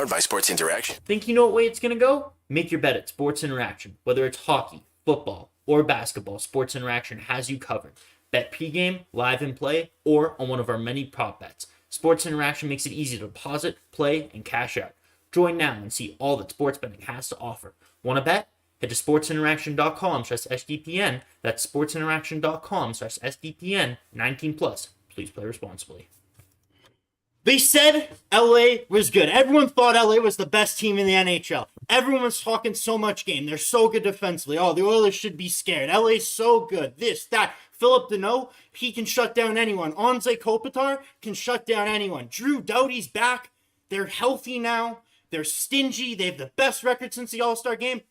Powered by Sports Interaction. Think you know what way it's going to go? Make your bet at Sports Interaction. Whether it's hockey, football, or basketball, Sports Interaction has you covered. Bet pregame, live and play, or on one of our many prop bets. Sports Interaction makes it easy to deposit, play, and cash out. Join now and see all that sports betting has to offer. Want to bet? Head to sportsinteraction.com/SDPN. That's sportsinteraction.com/SDPN. 19 plus. Please play responsibly. They said LA was good. Everyone thought LA was the best team in the NHL. Everyone was talking so much game. They're so good defensively. Oh, the Oilers should be scared. LA's so good. This, that. Philip Deneau, he can shut down anyone. Anze Kopitar can shut down anyone. Drew Doughty's back. They're healthy now. They're stingy. They have the best record since the All-Star game.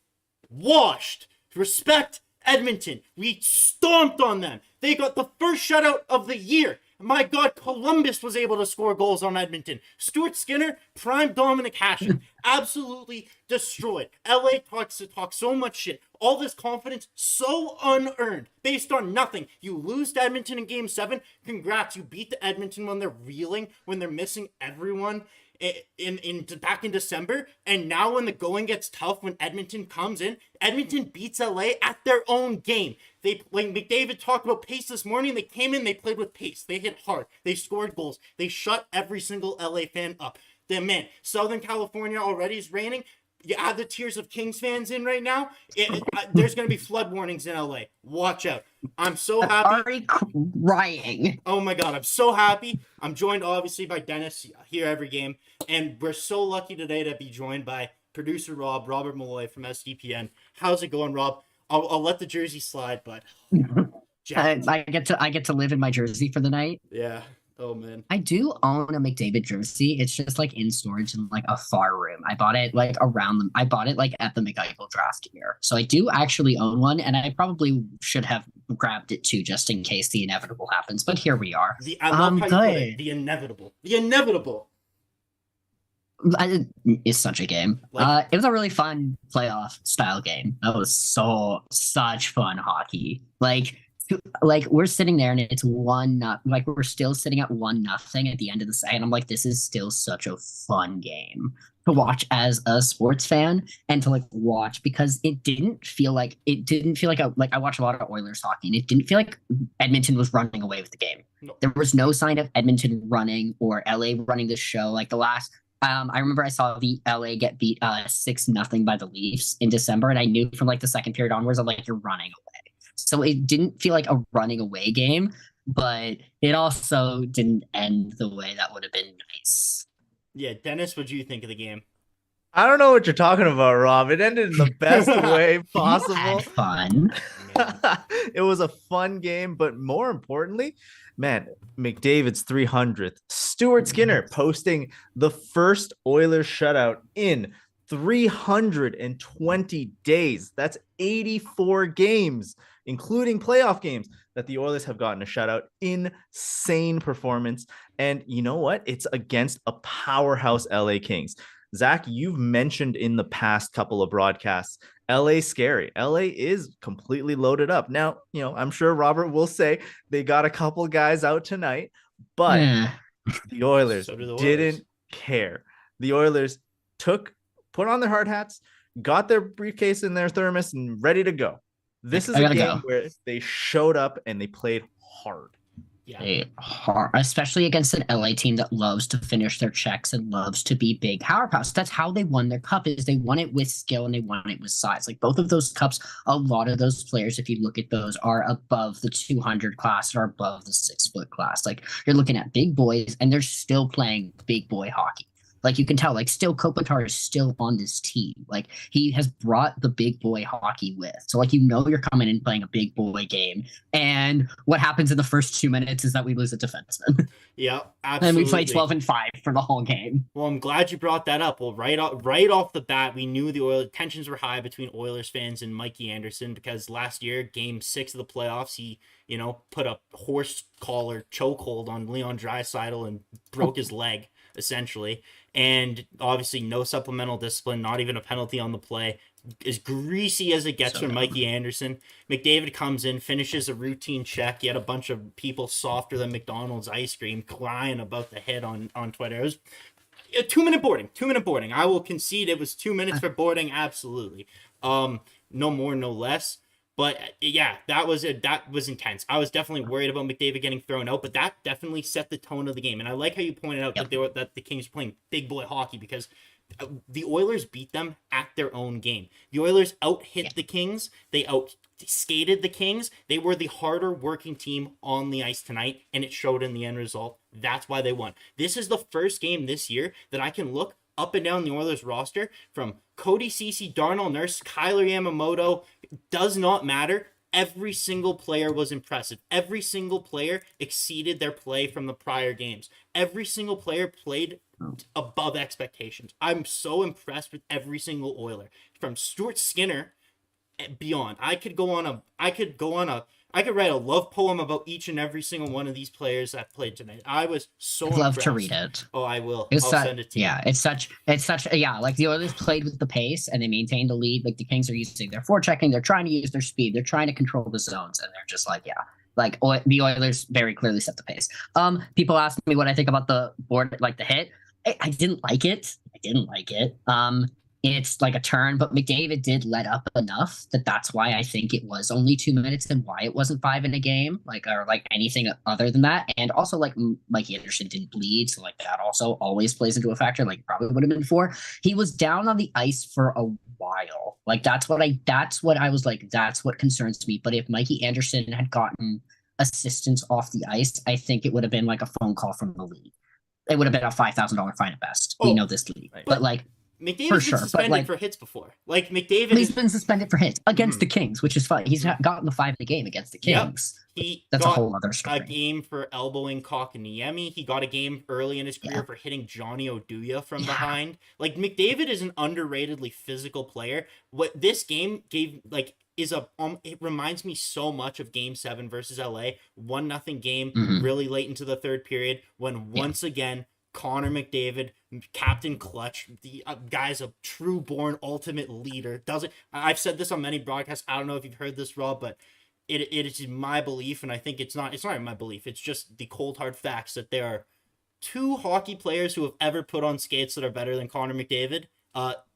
Washed. Respect Edmonton. We stomped on them. They got the first shutout of the year. My God, Columbus was able to score goals on Edmonton. Stuart Skinner, prime Dominic Hasek, absolutely destroyed. LA talks so much shit. All this confidence, so unearned, based on nothing. You lose to Edmonton in Game 7. Congrats, you beat the Edmonton when they're reeling, when they're missing everyone back in December. And now when the going gets tough, when Edmonton comes in, Edmonton beats LA at their own game. Like McDavid talked about pace this morning, they came in, they played with pace. They hit hard. They scored goals. They shut every single LA fan up. Man, Southern California already is raining. You add the Tears of Kings fans in right now, there's going to be flood warnings in LA. Watch out. I'm so happy. Already crying. Oh my God, I'm so happy. I'm joined obviously by Dennis here every game. And we're so lucky today to be joined by producer Robert Molloy from SDPN. How's it going, Rob? I'll let the jersey slide, but I get to live in my jersey for the night. Yeah. Oh man. I do own a McDavid jersey. It's just like in storage in like a far room. I bought it like I bought it like at the McEichel draft year. So I do actually own one, and I probably should have grabbed it too, just in case the inevitable happens. But here we are. I love how you put it. The inevitable. The inevitable. It's such a game. It was a really fun playoff style game. That was such fun hockey. Like we're sitting there and it's 1-0. Like we're still sitting at 1-0 at the end of the second. I'm like, this is still such a fun game to watch as a sports fan and to like watch, because it didn't feel like I watch a lot of Oilers hockey and it didn't feel like Edmonton was running away with the game. No. There was no sign of Edmonton running or LA running the show. Like the last. I remember I saw the LA get beat 6-0 by the Leafs in December, and I knew from like the second period onwards, I'm like, you're running away. So it didn't feel like a running away game, but it also didn't end the way that would have been nice. Yeah, Dennis, what do you think of the game? I don't know what you're talking about, Rob. It ended in the best way possible. Had fun. It was a fun game, but more importantly, man, McDavid's 300th. Stuart Skinner posting the first Oilers shutout in 320 days. That's 84 games, including playoff games, that the Oilers have gotten a shutout. Insane performance. And you know what? It's against a powerhouse LA Kings. Zach, you've mentioned in the past couple of broadcasts, LA scary. LA is completely loaded up. Now, I'm sure Robert will say they got a couple guys out tonight, but the Oilers didn't care. The Oilers put on their hard hats, got their briefcase in their thermos, and ready to go. This is a game where they showed up and they played hard. Yeah, hard, especially against an LA team that loves to finish their checks and loves to be big powerhouse. That's how they won their cup. Is they won it with skill and they won it with size. Like both of those cups, a lot of those players, if you look at those, are above the 200 class or above the 6-foot class. Like you're looking at big boys and they're still playing big boy hockey. Like you can tell, like still Kopitar is still on this team. Like he has brought the big boy hockey with. So like, you're coming in playing a big boy game. And what happens in the first 2 minutes is that we lose a defenseman. Yeah, absolutely. And we play 12-5 for the whole game. Well, I'm glad you brought that up. Well, right off the bat, we knew the tensions were high between Oilers fans and Mikey Anderson, because last year, Game 6 of the playoffs, he put a horse collar chokehold on Leon Draisaitl and broke his leg, essentially. And obviously no supplemental discipline, not even a penalty on the play. As greasy as it gets from Mikey Anderson. McDavid comes in, finishes a routine check. He had a bunch of people softer than McDonald's ice cream crying about the hit on Twitter. 2-minute boarding. 2-minute boarding. I will concede it was 2 minutes for boarding. Absolutely. No more, no less. But yeah, that was intense. I was definitely worried about McDavid getting thrown out, but that definitely set the tone of the game. And I like how you pointed out that the Kings were playing big boy hockey, because the Oilers beat them at their own game. The Oilers out-hit the Kings. They out-skated the Kings. They were the harder working team on the ice tonight, and it showed in the end result. That's why they won. This is the first game this year that I can look up and down the Oilers roster, from Cody Ceci, Darnell Nurse, Kyler Yamamoto, does not matter. Every single player was impressive. Every single player exceeded their play from the prior games. Every single player played above expectations. I'm so impressed with every single Oiler, from Stuart Skinner beyond. I could write a love poem about each and every single one of these players that played tonight. I was so I'd love impressed. to read it. Oh, I will. I'll send it to you. Yeah, it's such like the Oilers played with the pace and they maintained the lead. Like the Kings are using their forechecking, they're trying to use their speed, they're trying to control the zones, and they're just like, the Oilers very clearly set the pace. People ask me what I think about the board, like the hit. I didn't like it. It's like a turn, but McDavid did let up enough that's why I think it was only 2 minutes and why it wasn't 5 in a game, or anything other than that. And also, Mikey Anderson didn't bleed, so that also always plays into a factor. Probably would have been 4. He was down on the ice for a while. That's what I was like. That's what concerns me. But if Mikey Anderson had gotten assistance off the ice, I think it would have been a phone call from the league. It would have been a $5,000 fine at best. We know this league, right. But McDavid's been suspended for hits before. He's been suspended for hits against the Kings, which is fine. He's gotten the 5 in the game against the Kings. Yep. That's a whole other story. A game for elbowing Kotkaniemi. He got a game early in his career for hitting Johnny Oduya from behind. McDavid is an underratedly physical player. What this game gave it reminds me so much of Game 7 versus LA. 1-0 game, really late into the third period, when once again Connor McDavid, Captain Clutch, the guy's a true-born ultimate leader. I've said this on many broadcasts. I don't know if you've heard this, Rob, but it is my belief, and I think it's not even my belief. It's just the cold hard facts that there are 2 hockey players who have ever put on skates that are better than Connor McDavid.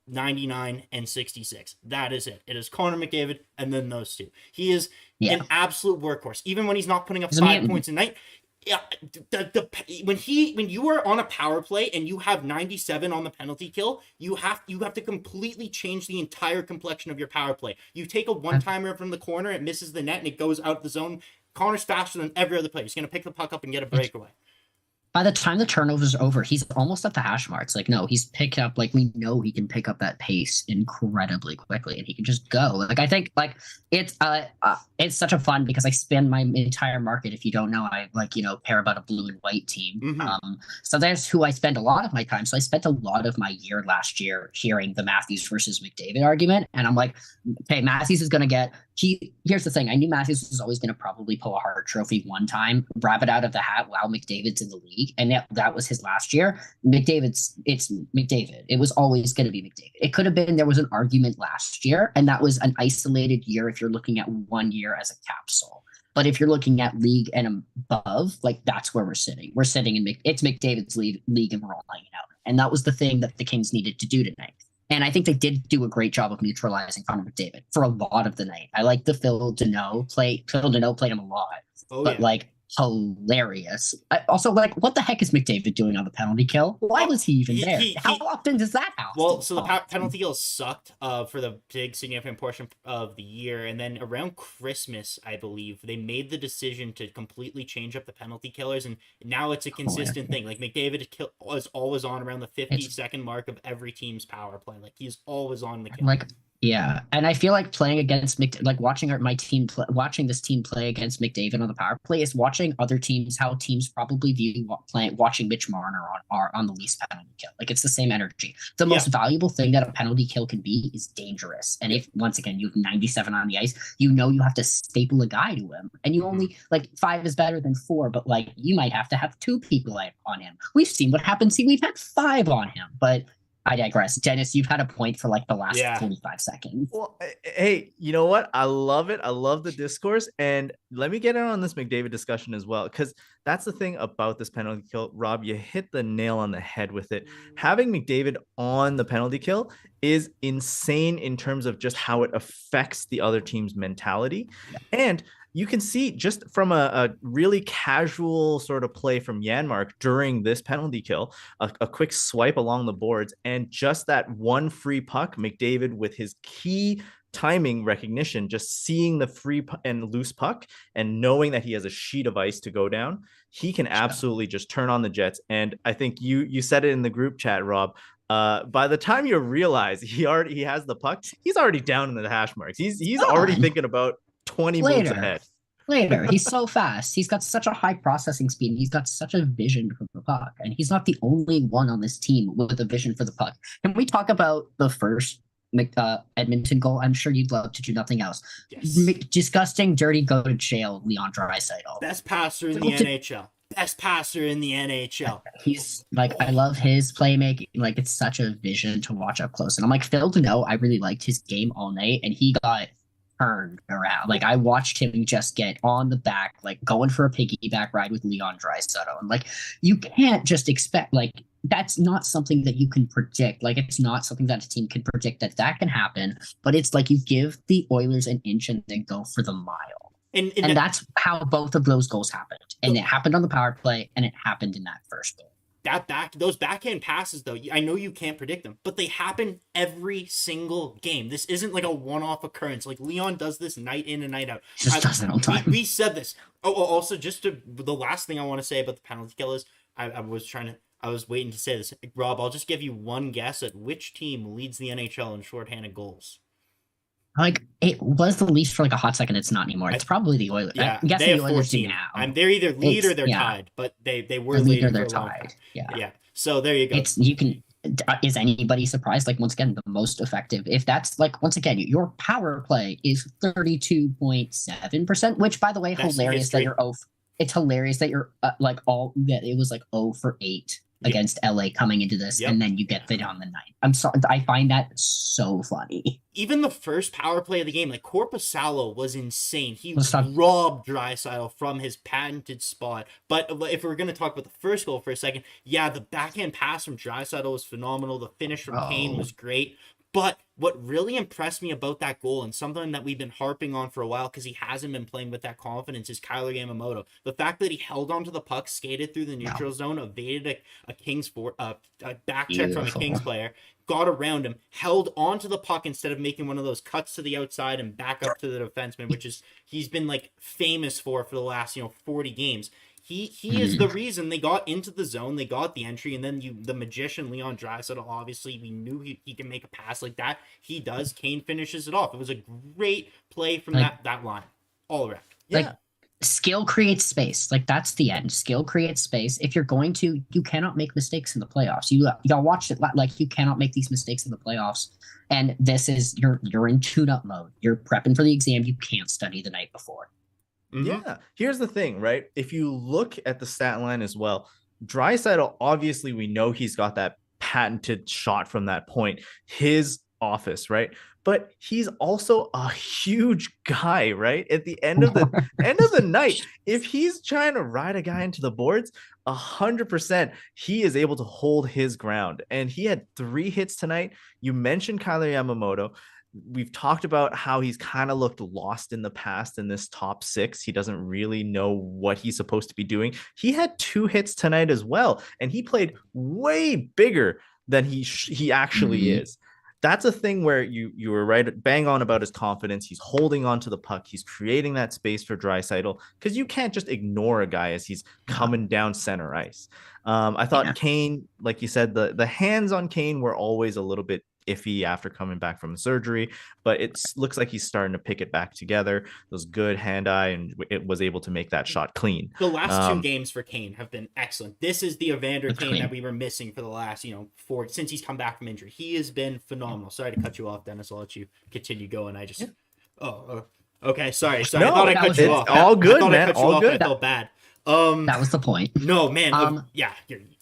99 and 66. That is it. It is Connor McDavid and then those 2. He is an absolute workhorse. Even when he's not putting up 5 points a night. Yeah, when you are on a power play and you have 97 on the penalty kill, you have to completely change the entire complexion of your power play. You take a one-timer from the corner, it misses the net, and it goes out the zone. Connor's faster than every other player. He's going to pick the puck up and get a breakaway. By the time the turnover's over, he's almost at the hash marks. He's picked up, we know he can pick up that pace incredibly quickly, and he can just go. I think it's such a fun, because I spend my entire market. If you don't know, I care about a blue and white team. So that's who I spend a lot of my time. So I spent a lot of my year last year hearing the Matthews versus McDavid argument, and I'm like, okay, Matthews is going to here's the thing. I knew Matthews was always going to probably pull a Hart Trophy one time, grab it out of the hat while McDavid's in the league. And that was his last year. It's McDavid. It was always going to be McDavid. It could have been there was an argument last year, and that was an isolated year if you're looking at 1 year as a capsule. But if you're looking at league and above, that's where we're sitting. We're sitting in it's McDavid's league, and we're all hanging out. And that was the thing that the Kings needed to do tonight. And I think they did do a great job of neutralizing Connor McDavid for a lot of the night. I like the Phil Deneau play. Phil Deneau played him a lot. Hilarious. Also, what the heck is McDavid doing on the penalty kill? Why was he even there? How often does that happen? Well, so the penalty kill sucked for the big significant portion of the year, and then around Christmas, I believe, they made the decision to completely change up the penalty killers, and now it's a consistent thing. McDavid is always on around the 50-second mark of every team's power play. He's always on the kill. Yeah, and I feel like playing against watching watching this team play against McDavid on the power play is watching other teams, how teams probably view watching Mitch Marner on the least penalty kill. It's the same energy. The most valuable thing that a penalty kill can be is dangerous. And if once again you have 97 on the ice, you have to staple a guy to him, and you only 5 is better than 4, but you might have to have 2 people on him. We've seen what happens. We've had 5 on him, but I digress. Dennis, you've had a point for like the last Yeah. 45 seconds. Well, hey, you know what? I love it. I love the discourse. And let me get in on this McDavid discussion as well, because that's the thing about this penalty kill. Rob, you hit the nail on the head with it. Having McDavid on the penalty kill is insane in terms of just how it affects the other team's mentality. And you can see just from a really casual sort of play from Janmark during this penalty kill, a quick swipe along the boards, and just that one free puck, McDavid with his key timing recognition, just seeing the free and loose puck and knowing that he has a sheet of ice to go down, he can absolutely just turn on the Jets. And I think you said it in the group chat, Rob. By the time you realize he has the puck, he's already down in the hash marks. He's already thinking about 20 moves ahead. Later, he's so fast. He's got such a high processing speed. And he's got such a vision for the puck, and he's not the only one on this team with a vision for the puck. Can we talk about the first Edmonton goal? I'm sure you'd love to do nothing else. Yes. Disgusting, dirty, go to jail, Leon Draisaitl. Best passer in the NHL. Best passer in the NHL. He's like, I love his playmaking. Like, it's such a vision to watch up close. And I'm like, Phil Deneau, I really liked his game all night, and he got turned around. Like, I watched him just get on the back, like going for a piggyback ride with Leon Draisaitl. And like, you can't just expect, like, that's not something that you can predict. Like, it's not something that a team can predict that can happen. But it's like you give the Oilers an inch and then go for the mile. And that's how both of those goals happened. And it happened on the power play, and it happened in that first goal. Those backhand passes, though, I know you can't predict them, but they happen every single game. This isn't like a one-off occurrence. Like, Leon does this night in and night out. Just does it all time. We said this. Oh, also, the last thing I want to say about the penalty kill is I was waiting to say this. Rob, I'll just give you one guess at which team leads the NHL in shorthanded goals. Like, it was the least for like a hot second. It's not anymore. It's probably the Oilers. Yeah, I'm guessing they the have Oilers 14. do now. They're either lead or they're tied, but they were leader. leading They're for a long tied. time. Yeah. So there you go. Is anybody surprised? Like, once again, the most effective. If that's like, once again, your power play is 32.7%, which, by the way, That's hilarious that history. you're it's hilarious that you're that it was like 0 for 8 against LA coming into this, and then you get it on the night. I'm sorry, I find that so funny. Even the first power play of the game, like Korpisalo was insane. He robbed Draisaitl from his patented spot. But if we're going to talk about the first goal for a second, the backhand pass from Draisaitl was phenomenal. The finish from Kane was great. But what really impressed me about that goal, and something that we've been harping on for a while because he hasn't been playing with that confidence, is Kyler Yamamoto. The fact that he held onto the puck, skated through the neutral zone, evaded a back check from a Kings player, got around him, held onto the puck instead of making one of those cuts to the outside and back up to the defenseman, which is he's been like famous for the last 40 games. He is the reason they got into the zone, they got the entry, and then the magician Leon Draisaitl, obviously we knew he can make a pass like that. He does. Kane finishes it off. It was a great play from that line all around. Like, skill creates space. Like, that's the end. Skill creates space. If you're going to, you cannot make mistakes in the playoffs. Y'all watched it. Like, you cannot make these mistakes in the playoffs. And this is you're in tune-up mode. You're prepping for the exam. You can't study the night before. Yeah. Here's the thing, right? If you look at the stat line as well, Draisaitl, obviously we know he's got that patented shot from that point, his office, right? But he's also a huge guy, right? At the end of the night, if he's trying to ride a guy into the boards, 100%, he is able to hold his ground. And he had 3 hits tonight. You mentioned Kyler Yamamoto. We've talked about how he's kind of looked lost in the past in this top 6. He doesn't really know what he's supposed to be doing. He had 2 hits tonight as well, and he played way bigger than he actually is. That's a thing where you were right, bang on about his confidence. He's holding on to the puck. He's creating that space for Draisaitl, because you can't just ignore a guy as he's coming down center ice. I thought Kane, like you said, the hands on Kane were always a little bit iffy after coming back from surgery, but it looks like he's starting to pick it back together. Those good hand-eye, and it was able to make that shot clean. The last 2 games for Kane have been excellent. This is the Evander Kane that we were missing for the last, since he's come back from injury. He has been phenomenal. Sorry to cut you off, Dennis. I'll let you continue going. Okay. Sorry. No, I thought I cut you off. All good, man. I all good. I felt bad. That was the point. No, man.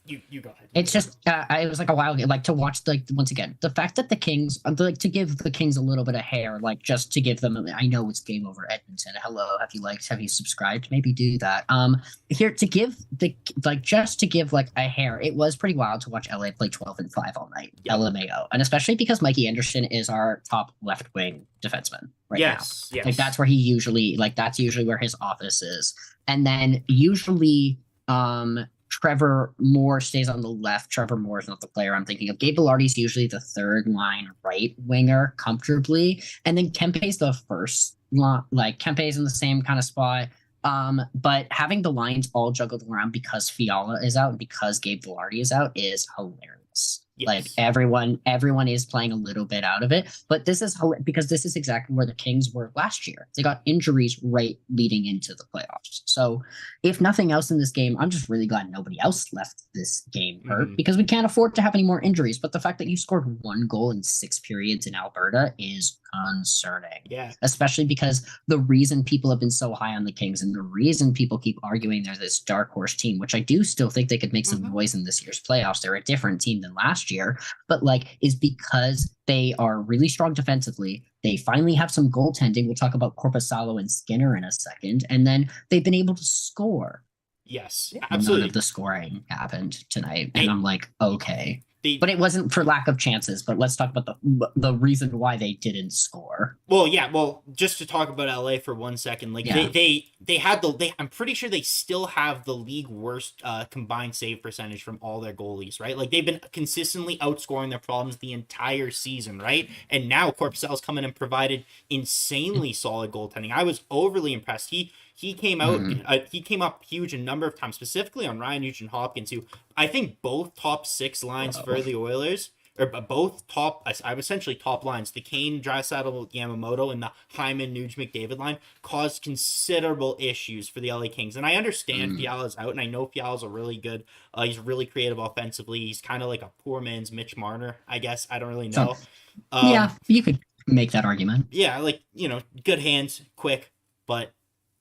You go ahead. It's just it was like a wild, like to watch, like, once again, the fact that the Kings, like, to give the Kings a little bit of hair, like, just to give them, I know it's game over Edmonton. Hello, have you subscribed? Maybe do that. Here to give the, like, just to give like a hair, it was pretty wild to watch LA play 12-5 all night. Yeah. LMAO, and especially because Mikey Anderson is our top left wing defenseman right now. Yes. Like that's where he usually, like, that's usually where his office is, and then usually Trevor Moore stays on the left. Trevor Moore is not the player I'm thinking of. Gabe Vilardi's usually the third line right winger comfortably. And then Kempe's the first line. Like, Kempe's in the same kind of spot. But having the lines all juggled around because Fiala is out and because Gabe Vilardi is out is hilarious. Yes. Like, everyone is playing a little bit out of it, but this is because this is exactly where the Kings were last year. They got injuries right leading into the playoffs. So if nothing else in this game, I'm just really glad nobody else left this game hurt, because we can't afford to have any more injuries. But the fact that you scored 1 goal in 6 periods in Alberta is concerning. Yeah. Especially because the reason people have been so high on the Kings and the reason people keep arguing they're this dark horse team, which I do still think they could make some noise in this year's playoffs. They're a different team than last year, but like, is because they are really strong defensively. They finally have some goaltending. We'll talk about Korpisalo and Skinner in a second, and then they've been able to score. Yes, absolutely. None of the scoring happened tonight, and I'm like, okay. But it wasn't for lack of chances. But let's talk about the reason why they didn't score. Well, yeah. Well, just to talk about LA for 1 second, like they had I'm pretty sure they still have the league worst combined save percentage from all their goalies, right? Like, they've been consistently outscoring their problems the entire season, right? And now Korpisalo's come in and provided insanely solid goaltending. I was overly impressed. He came out. He came up huge a number of times, specifically on Ryan Nugent-Hopkins, who I think both top 6 lines for the Oilers, or both top, essentially top lines, the Kane, Draisaitl, Yamamoto, and the Hyman, Nuge, McDavid line, caused considerable issues for the LA Kings. And I understand Fiala's out, and I know Fiala's a really good. He's really creative offensively. He's kind of like a poor man's Mitch Marner, I guess. I don't really know. Yeah, you could make that argument. Yeah, like, good hands, quick, but.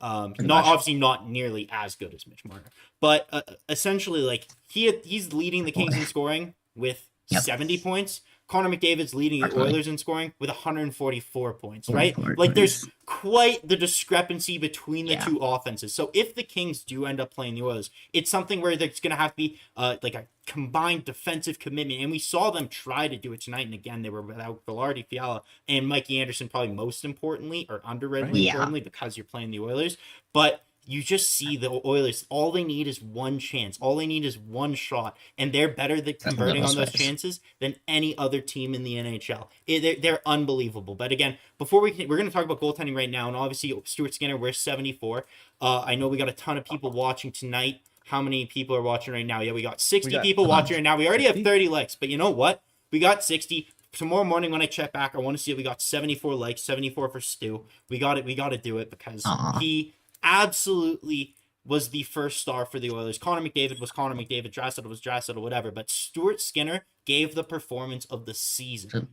Obviously not nearly as good as Mitch Marner, but essentially, like, he's leading the Kings in scoring with 70 points. Connor McDavid's leading the Oilers in scoring with 144 points, right? Like, there's quite the discrepancy between the two offenses. So if the Kings do end up playing the Oilers, it's something where there's going to have to be like a combined defensive commitment. And we saw them try to do it tonight. And again, they were without Vilardi, Fiala, and Mikey Anderson, probably most importantly, or underratedly importantly, because you're playing the Oilers. But you just see the Oilers, all they need is one chance. All they need is one shot. And they're better at converting on those chances than any other team in the NHL. They're unbelievable. But again, before we're going to talk about goaltending right now, and obviously Stuart Skinner, we're 74. I know we got a ton of people watching tonight. How many people are watching right now? Yeah, we got 60 people watching right now. We already have 30 likes. But you know what? We got 60. Tomorrow morning when I check back, I want to see if we got 74 likes, 74 for Stu. We got it. We got to do it because he absolutely was the first star for the Oilers. Connor McDavid was Connor McDavid. Draisaitl was Draisaitl, whatever. But Stuart Skinner gave the performance of the season.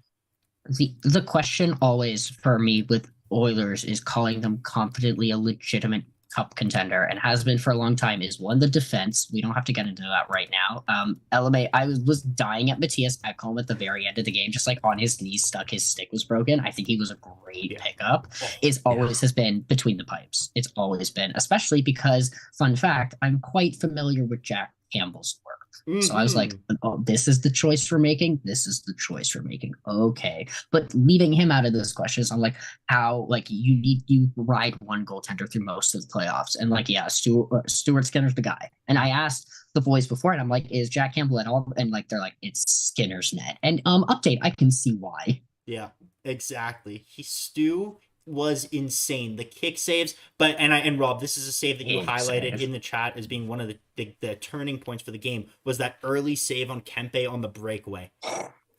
The question always for me with Oilers is calling them confidently a legitimate cup contender, and has been for a long time, is one, the defense. We don't have to get into that right now. LMA, I was dying at Matthias Ekholm at the very end of the game, just like on his knees, stuck, his stick was broken. I think he was a great pickup. Has been between the pipes. It's always been, especially because, fun fact, I'm quite familiar with Jack Campbell's work. So I was like, oh, this is the choice we're making. This is the choice we're making. Okay. But leaving him out of those questions, I'm like, how, like, you ride one goaltender through most of the playoffs. And like, yeah, Stuart Skinner's the guy. And I asked the boys before, and I'm like, is Jack Campbell at all? And like, they're like, it's Skinner's net. And update, I can see why. Yeah, exactly. Stu was insane. The kick saves, and Rob, this is a save that you highlighted in the chat as being one of the turning points for the game, was that early save on Kempe on the breakaway.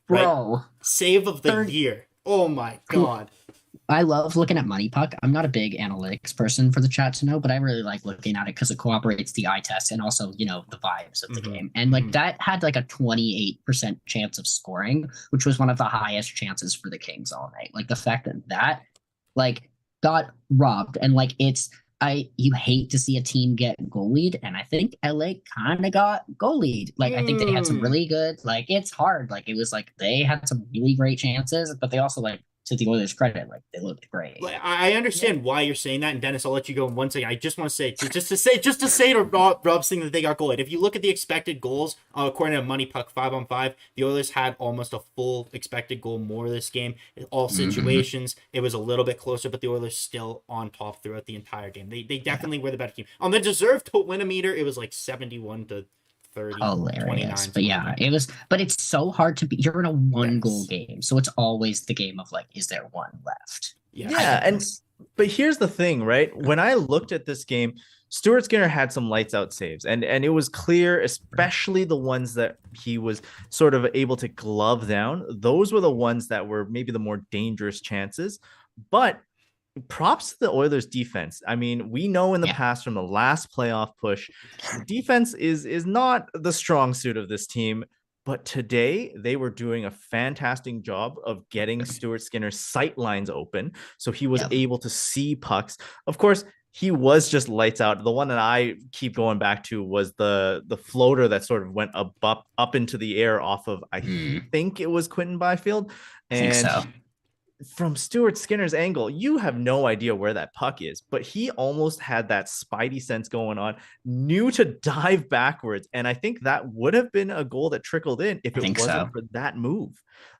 Bro. Right? Save of the year. Oh my God. I love looking at Money Puck. I'm not a big analytics person for the chat to know, but I really like looking at it because it cooperates the eye test and also, the vibes of the game. And like that had like a 28% chance of scoring, which was one of the highest chances for the Kings all night. Like the fact that like got robbed, and like it's you hate to see a team get goalied, and I think LA kind of got goalied. Like I think they had some really good, like it's hard. Like it was like they had some really great chances, but they also like to the Oilers' credit, like they looked great. I understand why you're saying that, and Dennis, I'll let you go in 1 second. I just want to say, just to say to Rob's thing that they got goaled. If you look at the expected goals, according to Money Puck 5-on-5, the Oilers had almost a full expected goal more this game. In all situations, it was a little bit closer, but the Oilers still on top throughout the entire game. They definitely were the better team. On the deserved to win a meter, it was like 71-30. Hilarious. But yeah, it was, but it's so hard to be, you're in a 1-goal game, so it's always the game of like, is there one left? But here's the thing, right? When I looked at this game, Stuart Skinner had some lights out saves, and it was clear, especially the ones that he was sort of able to glove down. Those were the ones that were maybe the more dangerous chances. But props to the Oilers defense. I mean, we know in the past from the last playoff push, defense is not the strong suit of this team. But today they were doing a fantastic job of getting Stuart Skinner's sight lines open, so he was able to see pucks. Of course, he was just lights out. The one that I keep going back to was the floater that sort of went up into the air off of, I think it was Quentin Byfield. And I think so. From Stuart Skinner's angle, you have no idea where that puck is, but he almost had that spidey sense going on, knew to dive backwards. And I think that would have been a goal that trickled in if it wasn't for that move.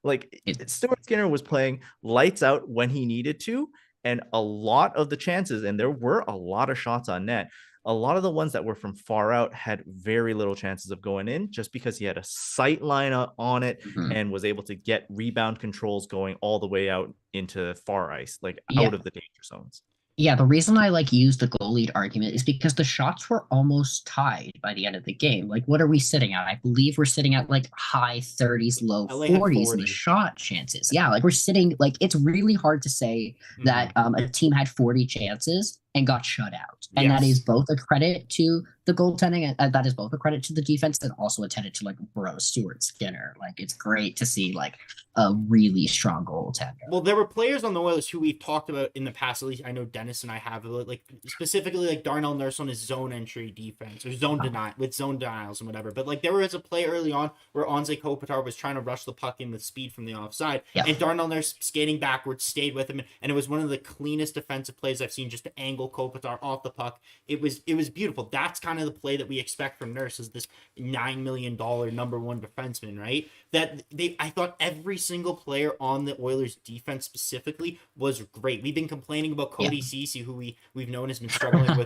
Like Stuart Skinner was playing lights out when he needed to. And a lot of the chances, and there were a lot of shots on net, a lot of the ones that were from far out had very little chances of going in just because he had a sight line on it and was able to get rebound controls going all the way out into far ice, like out of the danger zones. Yeah, the reason I like use the goal lead argument is because the shots were almost tied by the end of the game. Like, what are we sitting at? I believe we're sitting at like high 30s, low 40s in the shot chances. Yeah, like we're sitting, like it's really hard to say that a team had 40 chances and got shut out. And that is both a credit to the goaltending, and that is both a credit to the defense and also a credit to like bro Stuart Skinner. Like it's great to see like a really strong goaltender. Well, there were players on the Oilers who we've talked about in the past. At least I know Dennis and I have, like specifically like Darnell Nurse on his zone entry defense or zone denials and whatever. But like there was a play early on where Anze Kopitar was trying to rush the puck in with speed from the offside, and Darnell Nurse skating backwards stayed with him, and it was one of the cleanest defensive plays I've seen, just to angle Kopitar off the puck. It was beautiful. That's kind of the play that we expect from Nurse, as this $9 million number one defenseman, right? I thought every single player on the Oilers defense specifically was great. We've been complaining about Cody Ceci, who we've known has been struggling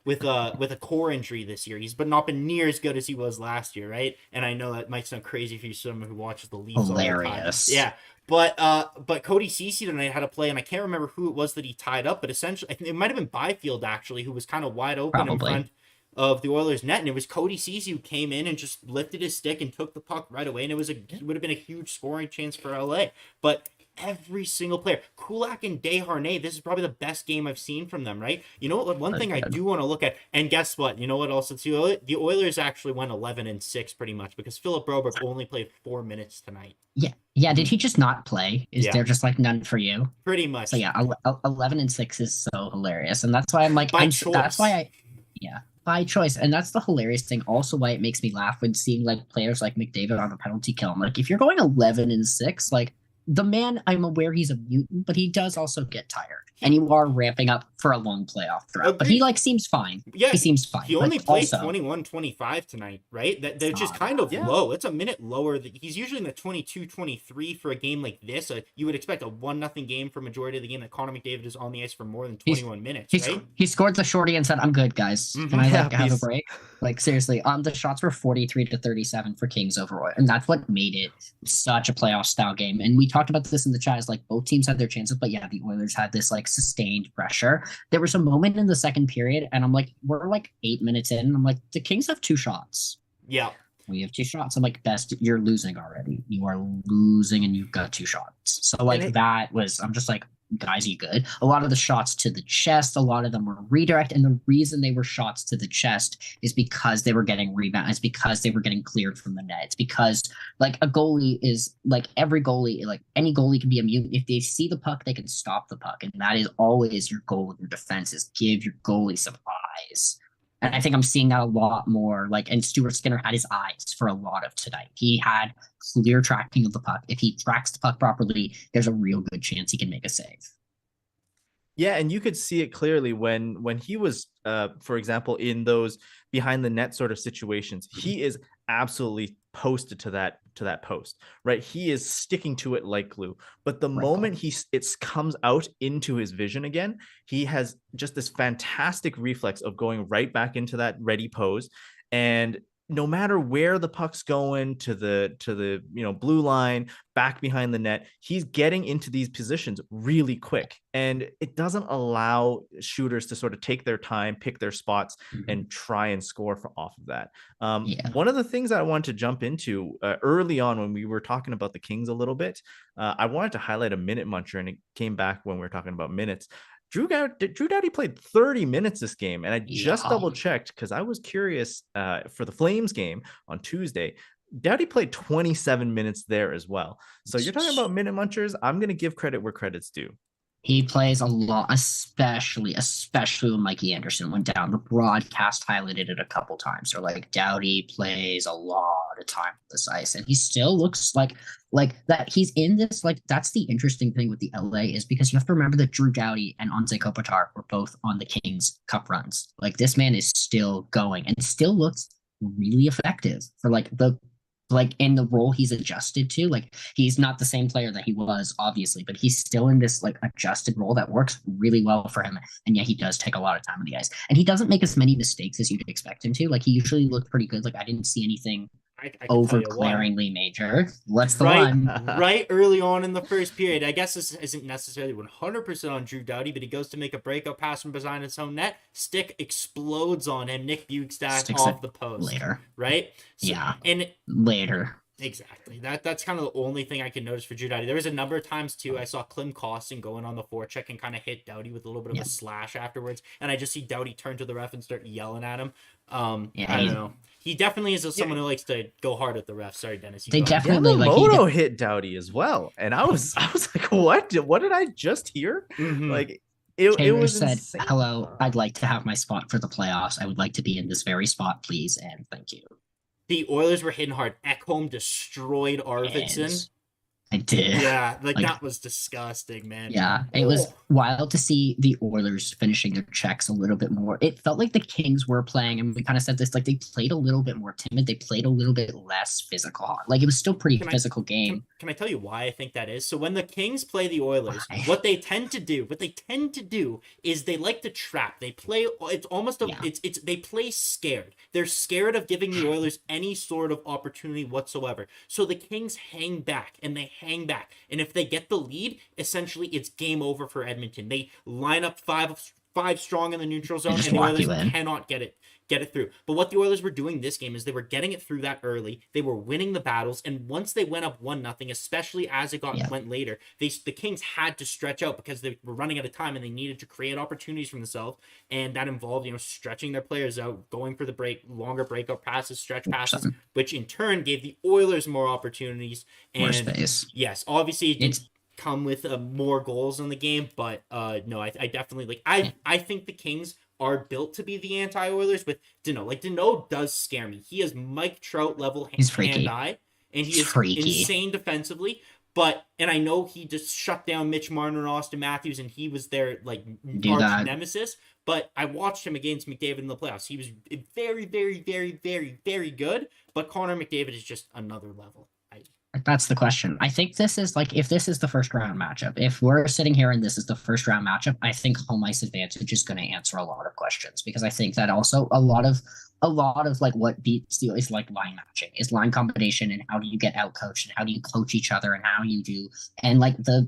with a core injury this year. He's not been near as good as he was last year, right? And I know that might sound crazy for you, someone who watches the Leafs. Hilarious. Yeah. But Cody Ceci tonight had a play, and I can't remember who it was that he tied up, but essentially I think it might have been Byfield actually, who was kind of wide open in front of the Oilers net, and it was Cody Ceci who came in and just lifted his stick and took the puck right away, and it would have been a huge scoring chance for LA. But every single player, Kulak and Desharnais, this is probably the best game I've seen from them, right? You know what? One thing I do want to look at, and guess what? You know what else? The Oilers actually went 11-6 pretty much because Philip Broberg only played 4 minutes tonight. Yeah. Did he just not play? Is there just like none for you? Pretty much. So 11-6 is so hilarious, and that's why I'm like, by choice. And that's the hilarious thing. Also, why it makes me laugh when seeing like players like McDavid on the penalty kill. I'm like, if you're going 11-6, like the man, I'm aware he's a mutant, but he does also get tired. And you are ramping up for a long playoff throughout. But he like seems fine. Yeah, he seems fine. He only played 21-25 tonight, right? They're just kind of low. It's a minute lower. He's usually in the 22-23 for a game like this. You would expect a 1-0 game for majority of the game that Connor McDavid is on the ice for more than 21 minutes, right? He scored the shorty and said, "I'm good, guys. Can I have a break?" Like seriously, the shots were 43-37 for Kings overall, and that's what made it such a playoff style game. And we talked about this in the chat. Is like both teams had their chances, but yeah, the Oilers had this like sustained pressure. There was a moment in the second period, and I'm like, we're like 8 minutes in, and I'm like, the Kings have 2 shots. Yeah. We have 2 shots. I'm like, best, you're losing already. You are losing, and you've got 2 shots. So like I'm just like, guys, you good? A lot of the shots to the chest, a lot of them were redirect. And the reason they were shots to the chest is because they were getting rebounds. It's because they were getting cleared from the net. It's because like a goalie is like every goalie, like any goalie can be immune. If they see the puck, they can stop the puck. And that is always your goal with your defense is give your goalie some eyes. And I think I'm seeing that a lot more. Like, and Stuart Skinner had his eyes for a lot of tonight. He had clear tracking of the puck. If he tracks the puck properly, there's a real good chance he can make a save. Yeah, and you could see it clearly when he was, for example, in those behind the net sort of situations. He is absolutely posted to that post, right? He is sticking to it like glue. But the moment it comes out into his vision again, he has just this fantastic reflex of going right back into that ready pose. And no matter where the puck's going to the blue line, back behind the net, he's getting into these positions really quick. And it doesn't allow shooters to sort of take their time, pick their spots, and try and score off of that. One of the things I wanted to jump into early on when we were talking about the Kings a little bit, I wanted to highlight a minute muncher, and it came back when we were talking about minutes. Drew Doughty played 30 minutes this game, and I just double checked because I was curious for the Flames game on Tuesday. Doughty played 27 minutes there as well. So you're talking about minute munchers. I'm going to give credit where credit's due. He plays a lot, especially when Mikey Anderson went down. The broadcast highlighted it a couple times. So like Doughty plays a lot of time on this ice, and he still looks like that. He's in this, like, that's the interesting thing with the LA is because you have to remember that Drew Doughty and Anze Kopitar were both on the Kings Cup runs. Like this man is still going and still looks really effective for in the role he's adjusted to. Like he's not the same player that he was, obviously, but he's still in this like adjusted role that works really well for him. And yet he does take a lot of time on the ice, and he doesn't make as many mistakes as you'd expect him to. Like he usually looked pretty good. Like I didn't see anything overclaringly major. What's the one? Right early on in the first period. I guess this isn't necessarily 100% on Drew Doughty, but he goes to make a breakout pass from behind his own net. Stick explodes on him. Nick Bukestad off the post. Later. Right? So, yeah. And later. Exactly. That's kind of the only thing I can notice for Drew Doughty. There was a number of times too I saw Klim Kostin going on the forecheck and kind of hit Doughty with a little bit of a slash afterwards, and I just see Doughty turn to the ref and start yelling at him. I don't know. He definitely is someone who likes to go hard at the ref. Sorry, Dennis. They definitely Yamamoto hit Doughty as well, and I was like, what did I just hear? Like it was said, insane. "Hello, I'd like to have my spot for the playoffs. I would like to be in this very spot, please, and thank you." The Oilers were hitting hard. Ekholm destroyed Arvidsson. I did. Yeah, like that was disgusting, man. Yeah, it was wild to see the Oilers finishing their checks a little bit more. It felt like the Kings were playing, and we kind of said this, like they played a little bit more timid. They played a little bit less physical. Like it was still pretty physical game. Can I tell you why I think that is? So when the Kings play the Oilers, what they tend to do is they like to trap. They play. It's almost they play scared. They're scared of giving the Oilers any sort of opportunity whatsoever. So the Kings hang back and they hang back, and if they get the lead, essentially it's game over for Edmonton. They line up five strong in the neutral zone, and the Oilers cannot get it through. But what the Oilers were doing this game is they were getting it through that early. They were winning the battles, and once they went up 1-0, especially as it went later, the Kings had to stretch out because they were running out of time and they needed to create opportunities for themselves, and that involved stretching their players out, going for the longer breakout passes, stretch passes, which in turn gave the Oilers more opportunities and more space. Yes, obviously it's come with more goals in the game, but no, I definitely I think the Kings are built to be the anti-Oilers with Danault. Like Danault does scare me. He has Mike Trout level hand-eye, and he is insane defensively. And I know he just shut down Mitch Marner and Austin Matthews, and he was their arch nemesis. But I watched him against McDavid in the playoffs. He was very, very, very, very, very good. But Connor McDavid is just another level. That's the question. I think this is if this is the first round matchup, if we're sitting here and this is the first round matchup, I think home ice advantage is going to answer a lot of questions, because I think that also a lot of what beats the is like line matching, is line combination, and how do you get out coached, and how do you coach each other, and how you do, and like the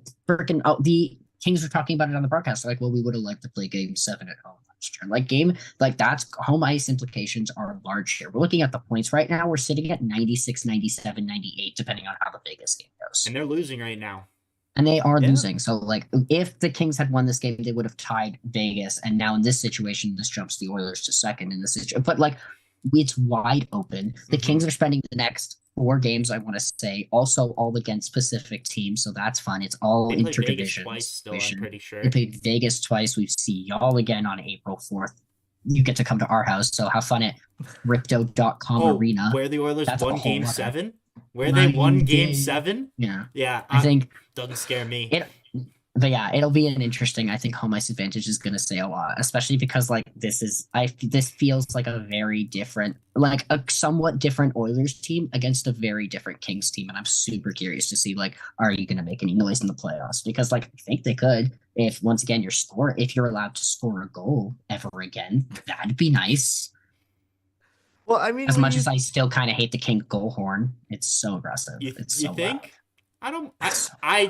Kings were talking about it on the broadcast. Like, well, we would have liked to play Game 7 at home last year. That's home ice implications are large here. We're looking at the points right now. We're sitting at 96, 97, 98, depending on how the Vegas game goes. And they're losing right now. And they are Yeah. losing. So, like, if the Kings had won this game, they would have tied Vegas. And now in this situation, this jumps the Oilers to second in the situation. But, like, it's wide open. The Kings are spending the next 4 games, I want to say, also all against Pacific teams. So that's fun. It's all They played Vegas interdivision. twice still, I'm pretty sure. They played Vegas twice. We see y'all again on April 4th. You get to come to our house. So have fun at Ripto.com Arena. Where the Oilers That's won a whole game other- 7? Where they won game game. 7? Yeah. Yeah. I think doesn't scare me. but yeah, it'll be an interesting. I think home ice advantage is going to say a lot, especially because like this feels like a very different, like a somewhat different Oilers team against a very different Kings team, and I'm super curious to see like, are you going to make any noise in the playoffs? Because like I think they could if once again if you're allowed to score a goal ever again, that'd be nice. Well, I mean, As much as I still kind of hate the King goal horn, it's so aggressive. You so think? loud. I don't. I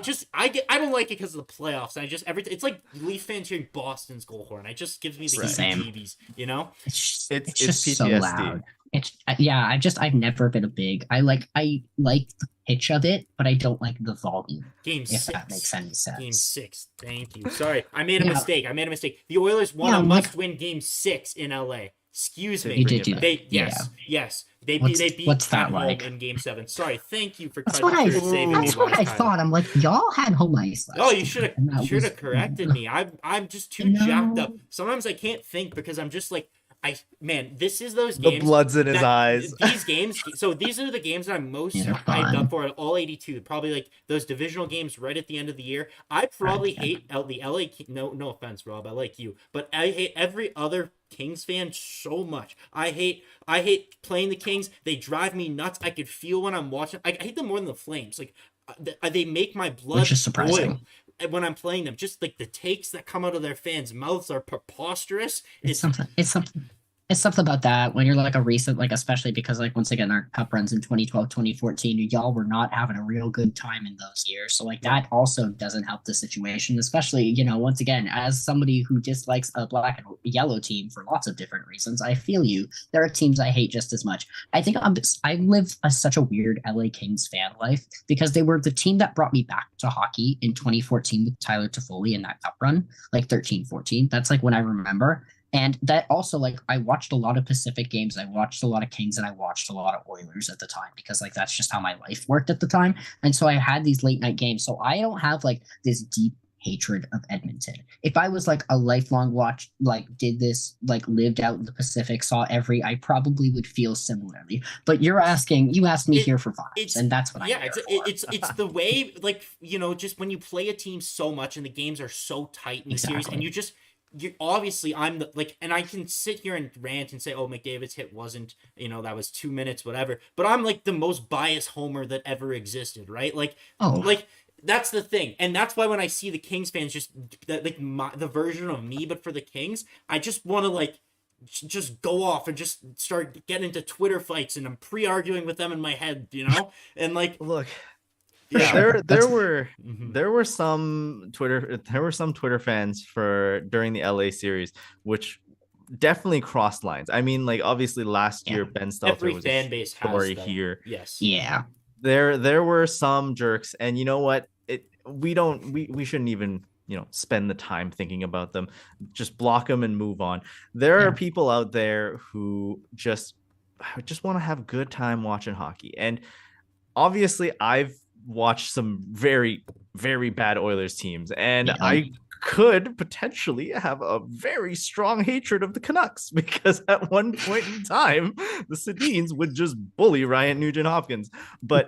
don't like it because of the playoffs. It's like Leaf fans hearing Boston's goal horn. It just gives me the heebie-jeebies. You know, it's just PTSD. so loud. I've never been a big. I like the pitch of it, but I don't like the volume. Game 6. If that makes any sense. Game 6. Thank you. Sorry, I made a mistake. The Oilers won a must-win game 6 in LA. Excuse me. You did do that. Yes. They beat what's that home like? in game 7. Sorry. Thank you for That's what I thought. I'm like, y'all had home ice. Oh, you should have corrected me. I'm just too jacked up. Sometimes I can't think because I'm just like, this is those games. The blood's in his eyes. These games. So these are the games that I'm most hyped up for. All 82. Probably like those divisional games right at the end of the year. I probably hate the LA. No offense, Rob. I like you, but I hate every other Kings fan so much. I hate playing the Kings. They drive me nuts. I could feel when I'm watching. I hate them more than the Flames. Like they make my blood Which is surprising. boil when I'm playing them. Just like the takes that come out of their fans' mouths are preposterous. It's something about that when you're like a recent, like especially because like once again our cup runs in 2012 2014, y'all were not having a real good time in those years, so like that also doesn't help the situation, especially once again as somebody who dislikes a black and yellow team for lots of different reasons. I feel you. There are teams I hate just as much. I think I live such a weird LA Kings fan life because they were the team that brought me back to hockey in 2014 with Tyler Toffoli in that cup run, like 13-14. That's like when I remember. And that also, like, I watched a lot of Pacific games. I watched a lot of Kings and I watched a lot of Oilers at the time because, like, that's just how my life worked at the time. And so I had these late night games. So I don't have, like, this deep hatred of Edmonton. If I was, like, a lifelong watch, like, did this, like, lived out in the Pacific, saw I probably would feel similarly. But you asked me here for vibes, and that's what I'm here for. It's the way, like, just when you play a team so much and the games are so tight in the series and you obviously I'm the and I can sit here and rant and say, oh, McDavid's hit wasn't, that was 2 minutes, whatever. But I'm like the most biased homer that ever existed, right? That's the thing. And that's why when I see the Kings fans just the version of me, but for the Kings, I just want to just go off and just start getting into Twitter fights and I'm pre-arguing with them in my head, and look. Yeah, there were some Twitter fans during the LA series which definitely crossed lines. I mean, like obviously last year Ben Stelter was fan base story has here. Yes. Yeah. There were some jerks, and you know what? We shouldn't even spend the time thinking about them. Just block them and move on. There are people out there who just want to have a good time watching hockey, and obviously I've watched some very, very bad Oilers teams, and I could potentially have a very strong hatred of the Canucks because at one point in time the Sedins would just bully Ryan Nugent-Hopkins. But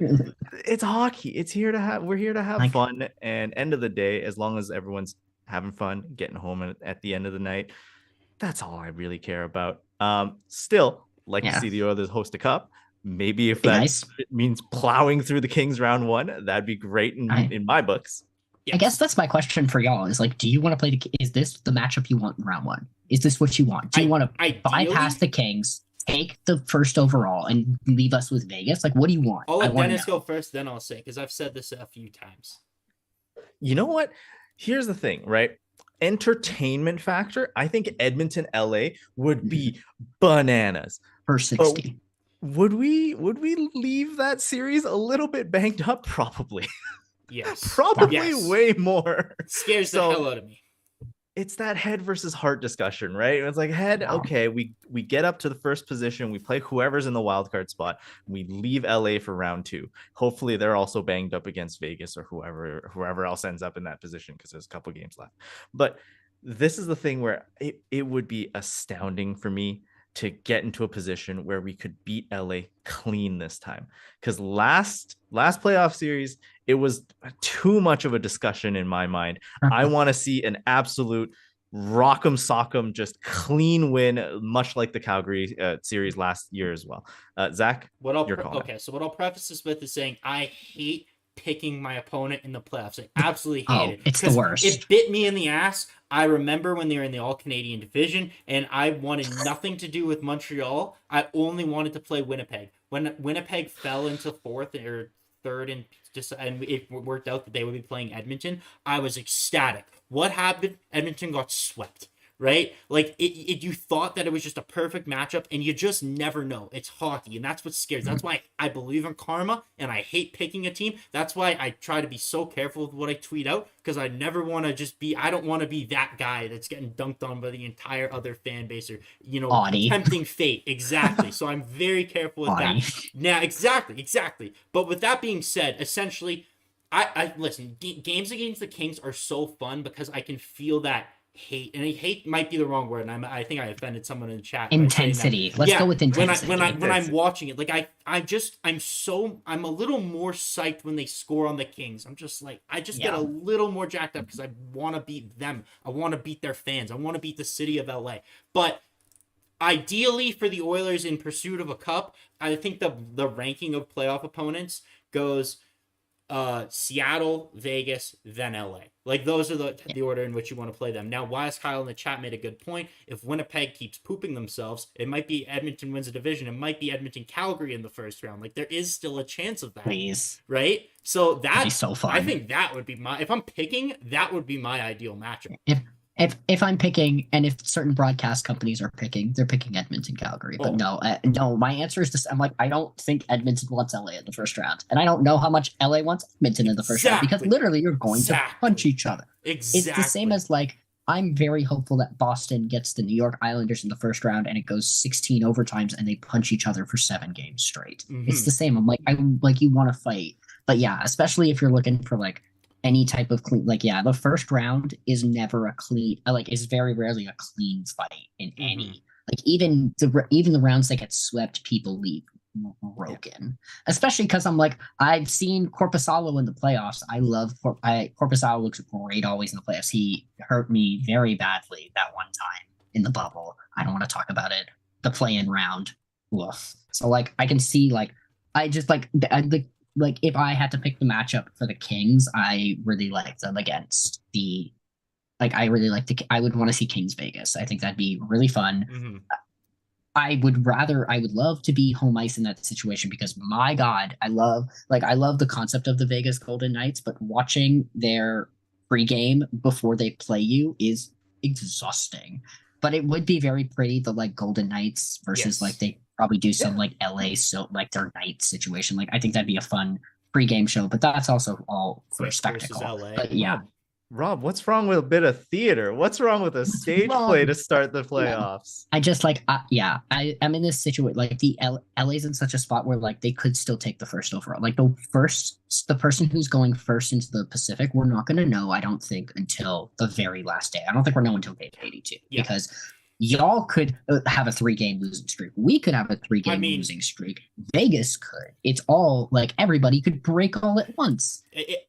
it's hockey. We're here to have fun, and end of the day, as long as everyone's having fun, getting home at the end of the night, that's all I really care about. Still like to see the Oilers host a cup. Maybe if that means plowing through the Kings round 1, that'd be great in my books. Yes. I guess that's my question for y'all is like, do you want to play is this the matchup you want in round 1? Is this what you want? Do you want to bypass the Kings, take the first overall and leave us with Vegas? Like, what do you want? I'll let Dennis go first, then I'll say, because I've said this a few times. You know what? Here's the thing, right? Entertainment factor. I think Edmonton, LA would be bananas. For 60. Would we leave that series a little bit banged up? Probably. Yes. Probably Yes. way more. Scares the hell out of me. It's that head versus heart discussion, right? It's like head, okay, we get up to the first position, we play whoever's in the wild card spot, we leave LA for round 2. Hopefully they're also banged up against Vegas or whoever else ends up in that position because there's a couple games left. But this is the thing where it would be astounding for me to get into a position where we could beat LA clean this time. Because last playoff series, it was too much of a discussion in my mind. I want to see an absolute rock'em sock'em, just clean win, much like the Calgary series last year as well. Zach, your comment. Okay, so what I'll preface this with is saying I hate picking my opponent in the playoffs. I absolutely hate it. It's the worst. It bit me in the ass. I remember when they were in the All-Canadian division, and I wanted nothing to do with Montreal. I only wanted to play Winnipeg. When Winnipeg fell into fourth or third and it worked out that they would be playing Edmonton, I was ecstatic. What happened? Edmonton got swept. Right? Like, you thought that it was just a perfect matchup, and you just never know. It's hockey, and that's what scares. That's why I believe in karma, and I hate picking a team. That's why I try to be so careful with what I tweet out, because I never want to I don't want to be that guy that's getting dunked on by the entire other fan base or, tempting fate. Exactly. So I'm very careful with that. Now, exactly. But with that being said, essentially, I listen, games against the Kings are so fun because I can feel that hate, and hate might be the wrong word, and I think I offended someone in the chat. Intensity. Let's go with intensity. When I'm watching it, like I'm a little more psyched when they score on the Kings. I'm just like, I just get a little more jacked up because I want to beat them. I want to beat their fans. I want to beat the city of LA. But ideally for the Oilers in pursuit of a cup, I think the ranking of playoff opponents goes Seattle, Vegas, then LA. Like, those are the order in which you want to play them. Now, Wise Kyle in the chat made a good point. If Winnipeg keeps pooping themselves, it might be Edmonton wins a division. It might be Edmonton Calgary in the first round. Like, there is still a chance of that. Please. Right? So that'd be so fun. I think that would be if I'm picking, that would be my ideal matchup. If I'm picking, and if certain broadcast companies are picking, they're picking Edmonton, Calgary. But no, my answer is I'm like, I don't think Edmonton wants LA in the first round, and I don't know how much LA wants Edmonton in the first round, because literally you're going to punch each other. Exactly. It's the same as, like, I'm very hopeful that Boston gets the New York Islanders in the first round, and it goes 16 overtimes, and they punch each other for 7 games straight. Mm-hmm. It's the same. I'm like, you want to fight, but yeah, especially if you're looking for like any type of clean, like, the first round is never a clean, is very rarely a clean fight in any, like, even the rounds that get swept, people leave broken, especially because I've seen Korpisalo in the playoffs. I love Korpisalo, looks great always in the playoffs. He hurt me very badly that one time in the bubble. I don't want to talk about it. The play-in round. Woof. So, like, I can see, like, I just like, if I had to pick the matchup for the Kings, I really like them against the, like, I would want to see Kings Vegas. I think that'd be really fun. Mm-hmm. I would love to be home ice in that situation, because my God, I love the concept of the Vegas Golden Knights, but watching their pregame before they play you is exhausting. But it would be very pretty, the, like, Golden Knights versus like they probably do some like LA, so like their night situation. Like, I think that'd be a fun pregame show, but that's also all for spectacle. But yeah. Rob, what's wrong with a bit of theater? What's wrong with a stage play to start the playoffs? I just like, I'm in this situation. Like, the LA's in such a spot where, like, they could still take the first overall. Like, the person who's going first into the Pacific, we're not going to know, I don't think, until the very last day. I don't think we're knowing until game 82, because y'all could have a 3-game losing streak. We could have a 3-game losing streak. Vegas could. It's all, like, everybody could break all at once.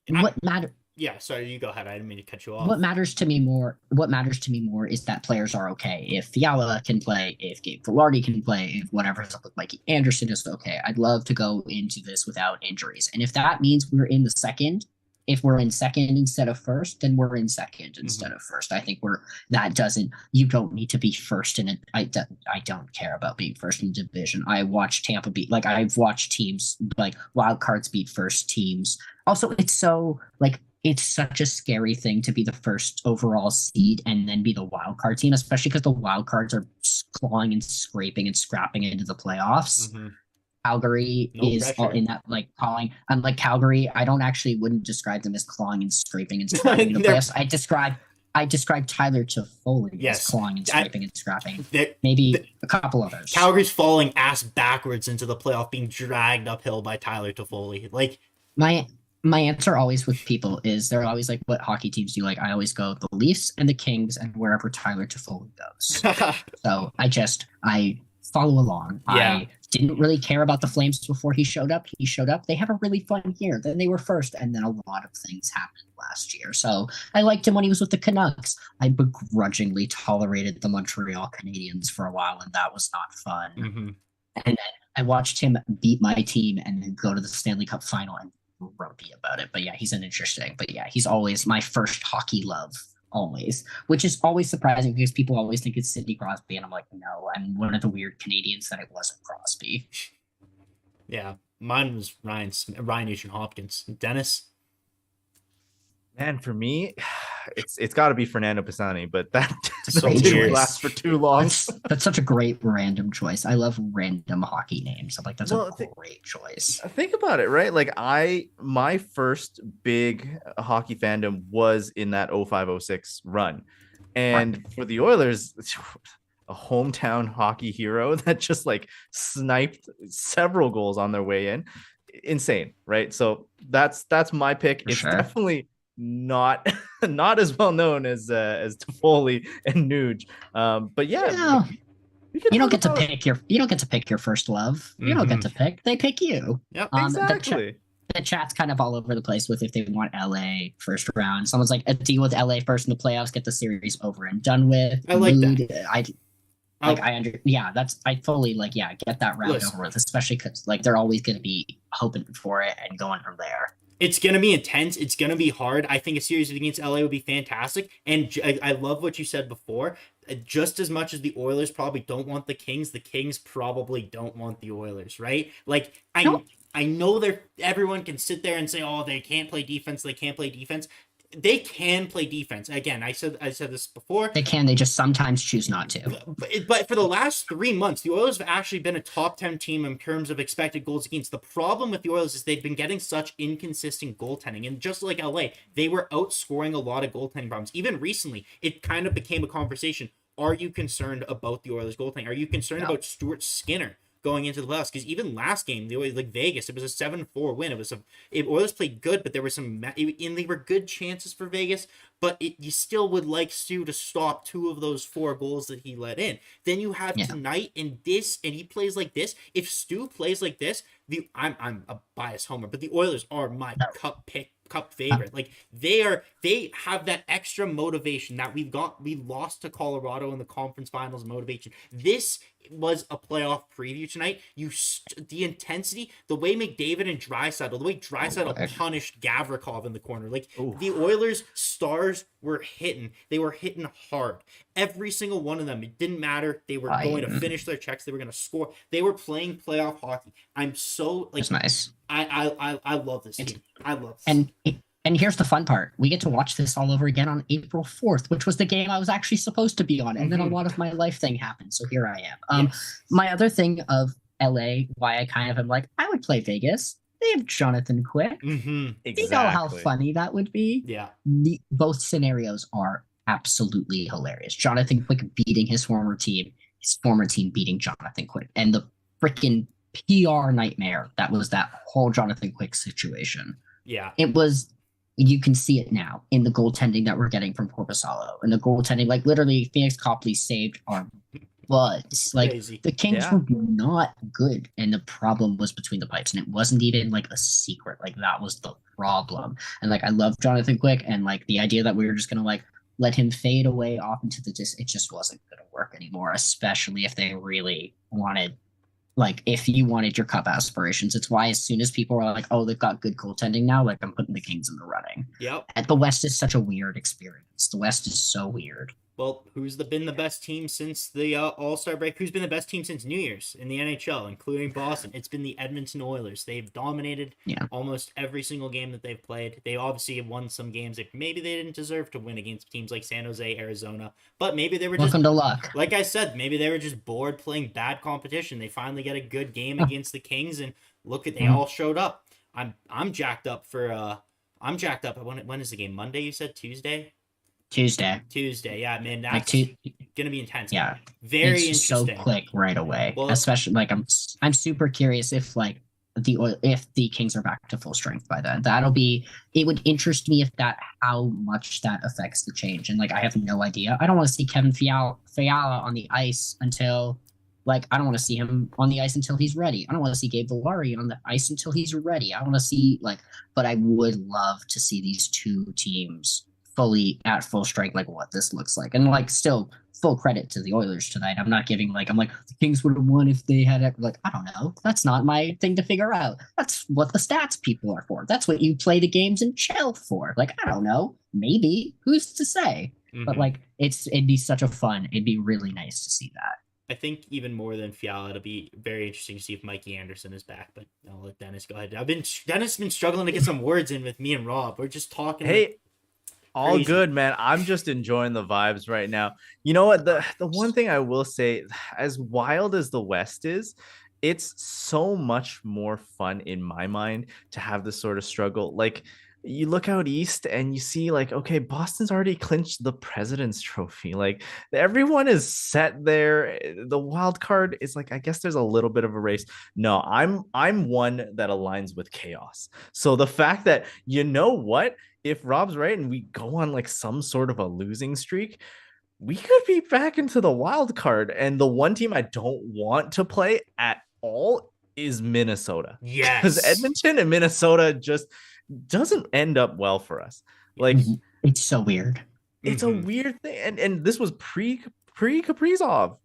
What matters? Yeah, sorry, you go ahead. I didn't mean to cut you off. What matters to me more is that players are okay. If Fiala can play, if Gabe Velarde can play, if whatever's up with Mikey Anderson is okay. I'd love to go into this without injuries. And if that means we're in the second, if we're in second instead of first, then we're in second instead of first. I think you don't need to be first in it. I don't care about being first in the division. I watch Tampa beat, like, I've watched teams, like, wild cards beat first teams. Also, it's so, like, it's such a scary thing to be the first overall seed and then be the wild card team, especially because the wild cards are clawing and scraping and scrapping into the playoffs. Mm-hmm. Calgary No is all pressure. in that like clawing. Unlike Calgary, I don't actually wouldn't describe them as clawing and scraping and scrapping in the They're- playoffs. I describe Tyler Toffoli as Yes. clawing and scraping and scrapping. they're- Maybe a couple others. Calgary's falling ass backwards into the playoff, being dragged uphill by Tyler Toffoli. Like, My answer always with people is they're always like, what hockey teams do you like? I always go the Leafs and the Kings and wherever Tyler Toffoli goes. So I follow along. Yeah. I didn't really care about the Flames before he showed up. He showed up. They had a really fun year. Then they were first, and then a lot of things happened last year. So I liked him when he was with the Canucks. I begrudgingly tolerated the Montreal Canadiens for a while, and that was not fun. mm-hmm. And then I watched him beat my team and then go to the Stanley Cup final and grumpy about it. But yeah, he's an interesting. But yeah, he's always my first hockey love, always, which is always surprising because people always think it's Sidney Crosby, and I'm like, no, I'm one of the weird Canadians that it wasn't Crosby. Yeah, mine was Ryan Nugent-Hopkins. Dennis. Man, for me, it's got to be Fernando Pisani, but that So didn't weird. last for too long. That's such a great random choice. I love random hockey names. I'm like, that's Well, a great choice. Think about it, right? Like my first big hockey fandom was in that 05-06 run. And for the Oilers, a hometown hockey hero that just like sniped several goals on their way in. Insane, right? So that's my pick. For It's sure. definitely not as well known as Toffoli and Nuge. But yeah, No, we could you don't talk get to about- pick your first love. You don't get to pick. They pick you. Yep. Exactly. The chat's kind of all over the place with if they want LA first round. Someone's like, a deal with LA first in the playoffs, get the series over and done with. I like that. I fully like, yeah, get that round Listen. over with, especially because like they're always going to be hoping for it and going from there. It's going to be intense. It's going to be hard. I think a series against LA would be fantastic. And I love what you said before. Just as much as the Oilers probably don't want the Kings probably don't want the Oilers, right? Like, I know everyone can sit there and say, oh, they can't play defense. They can't play defense. They can play defense. Again, I said this before. They can. They just sometimes choose not to. But for the last 3 months, the Oilers have actually been a top 10 team in terms of expected goals against. The problem with the Oilers is they've been getting such inconsistent goaltending. And just like LA, they were outscoring a lot of goaltending problems. Even recently, it kind of became a conversation. Are you concerned about the Oilers goaltending? Are you concerned about Stuart Skinner going into the playoffs? Because even last game, the Oilers, like Vegas, it was a 7-4 win. Oilers played good, but there were and they were good chances for Vegas. But you still would like Stu to stop 2 of those 4 goals that he let in. Then you have tonight and he plays like this. If Stu plays like this, I'm a biased homer, but the Oilers are my cup favorite. Like they have that extra motivation that we lost to Colorado in the conference finals motivation. This was a playoff preview tonight. The intensity, the way McDavid and Draisaitl, the way Draisaitl punished Gavrikov in the corner. Like the Oilers stars were hitting. They were hitting hard. Every single one of them. It didn't matter. They were going to finish their checks. They were going to score. They were playing playoff hockey. I'm so like. It's nice. I love this team. I love this. And here's the fun part. We get to watch this all over again on April 4th, which was the game I was actually supposed to be on. And then a lot of my life thing happened. So here I am. My other thing of LA, why I kind of am like, I would play Vegas. They have Jonathan Quick. Exactly. You know how funny that would be? Yeah. Both scenarios are absolutely hilarious. Jonathan Quick beating his former team beating Jonathan Quick. And the freaking PR nightmare that was that whole Jonathan Quick situation. Yeah. It was, you can see it now in the goaltending that we're getting from Korpisalo. And the goaltending, like literally Phoenix Copley saved our butts. Like Crazy. the Kings were not good. And the problem was between the pipes. And it wasn't even like a secret. Like that was the problem. And like I love Jonathan Quick. And like the idea that we were just gonna like let him fade away off into the it just wasn't gonna work anymore, especially if they really wanted, like if you wanted your cup aspirations. It's why as soon as people are like, oh, they've got good goaltending now, like I'm putting the Kings in the running. Yep. And the West is such a weird experience. The West is so weird. Well, been the best team since the All-Star break? Who's been the best team since New Year's in the NHL, including Boston? It's been the Edmonton Oilers. They've dominated almost every single game that they've played. They obviously have won some games that maybe they didn't deserve to win against teams like San Jose, Arizona, but maybe they were just Welcome to luck. like I said, maybe they were just bored playing bad competition. They finally get a good game against the Kings, and look at they all showed up. I'm jacked up for I'm jacked up. When is the game? Monday? You said Tuesday. Tuesday, yeah, man, that's gonna be intense. Yeah, very it's interesting. So quick right away. Well, especially like I'm super curious if like if the Kings are back to full strength by then. It would interest me if how much that affects the change. And like I have no idea. I don't want to see Kevin Fiala on the ice until I don't want to see him on the ice until he's ready. I don't want to see Gabe Villari on the ice until he's ready. I want to see but I would love to see these two teams fully at full strength, like what this looks like. And still full credit to the Oilers tonight. I'm not giving the Kings would have won if they had I don't know. That's not my thing to figure out. That's what the stats people are for. That's what you play the games and chill for. I don't know. Maybe. Who's to say? Mm-hmm. But it'd be really nice to see that. I think even more than Fiala, it'll be very interesting to see if Mikey Anderson is back, but I'll let Dennis go ahead. Dennis has been struggling to get some words in with me and Rob. We're just talking. Hey, all crazy. Good, man. I'm just enjoying the vibes right now. You know what? The one thing I will say, as wild as the West is, it's so much more fun in my mind to have this sort of struggle. You look out east and you see okay, Boston's already clinched the President's Trophy. Everyone is set there. The wild card is I guess there's a little bit of a race. No, I'm one that aligns with chaos. So the fact that, you know what, if Rob's right and we go on some sort of a losing streak, we could be back into the wild card. And the one team I don't want to play at all is Minnesota. Yes. Because Edmonton and Minnesota just doesn't end up well for us. It's so weird. It's a weird thing. And this was pre Kaprizov,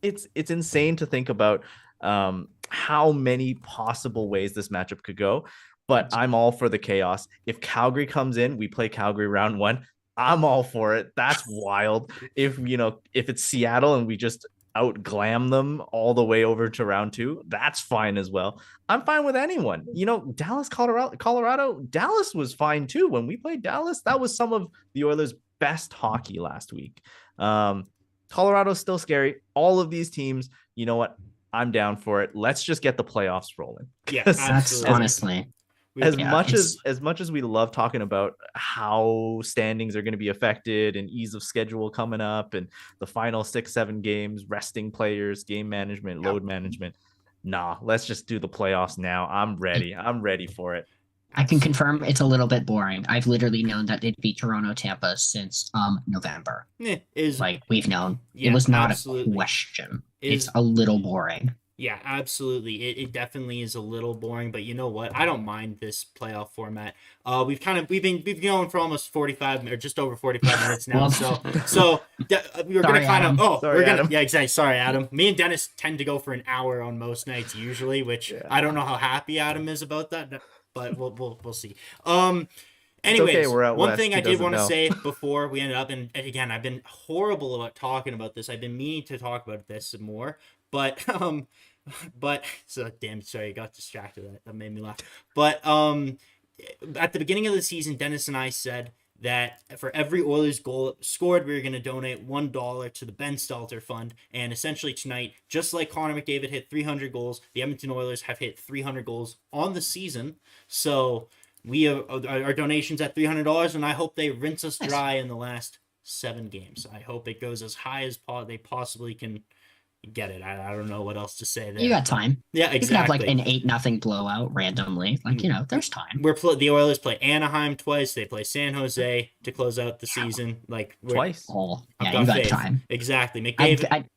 it's insane to think about how many possible ways this matchup could go. But I'm all for the chaos. If Calgary comes in, we play Calgary round 1. I'm all for it. That's wild. If it's Seattle and we just out glam them all the way over to round 2, that's fine as well. I'm fine with anyone. Dallas, Colorado, Dallas was fine too. When we played Dallas, that was some of the Oilers' best hockey last week. Colorado's still scary. All of these teams, you know what? I'm down for it. Let's just get the playoffs rolling. Yeah, that's honestly. As much as we love talking about how standings are going to be affected and ease of schedule coming up and the final 6-7 games, resting players, game management, load management. Nah, let's just do the playoffs now. I'm ready for it. I can confirm it's a little bit boring. I've literally known that it'd be Toronto, Tampa since November. We've known. It was not a question. It's a little boring. Yeah, absolutely. It definitely is a little boring, but you know what? I don't mind this playoff format. We've been going for almost 45 or just over 45 minutes now. We're gonna kind of Adam. Yeah, exactly. Sorry, Adam. Me and Dennis tend to go for an hour on most nights usually, which I don't know how happy Adam is about that, but we'll see. Anyways, one thing I did want to say before we ended up, and again, I've been horrible about talking about this. I've been meaning to talk about this more, but so damn sorry, I got distracted. That made me laugh. But at the beginning of the season, Dennis and I said that for every Oilers goal scored, we were going to donate $1 to the Ben Stelter Fund. And essentially tonight, just like Connor McDavid hit 300 goals, the Edmonton Oilers have hit 300 goals on the season. So we have our donations at $300, and I hope they rinse us dry in the last 7 games. I hope it goes as high as they possibly can get it. I don't know what else to say there. You got time. Yeah, exactly. You can have an 8-0 blowout randomly. There's time. The Oilers play Anaheim twice. They play San Jose to close out the season. Twice. You got time. Exactly. McDavid.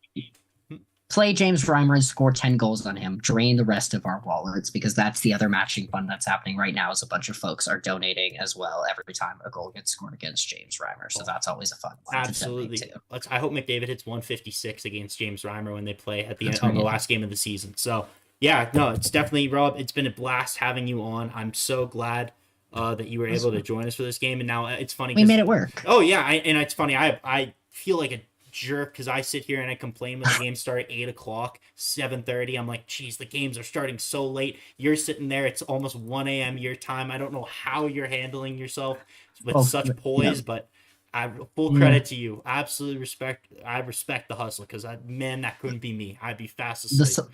Play James Reimer and score 10 goals on him. Drain the rest of our wallets, because that's the other matching fund that's happening right now. Is a bunch of folks are donating as well every time a goal gets scored against James Reimer. So that's always a fun one. Absolutely. I hope McDavid hits 156 against James Reimer when they play at the end on the last game of the season. So yeah, no, it's definitely, Rob. It's been a blast having you on. I'm so glad that you were able to join us for this game. And now it's funny. We made it work. Oh yeah, and it's funny. I feel like a jerk because I sit here and I complain when the games start at 8 o'clock, 7:30. I'm like, geez, the games are starting so late. You're sitting there, it's almost 1 a.m. your time. I don't know how you're handling yourself with such poise, but full credit to you. Absolutely respect. I respect the hustle because man, that couldn't be me. I'd be fast asleep.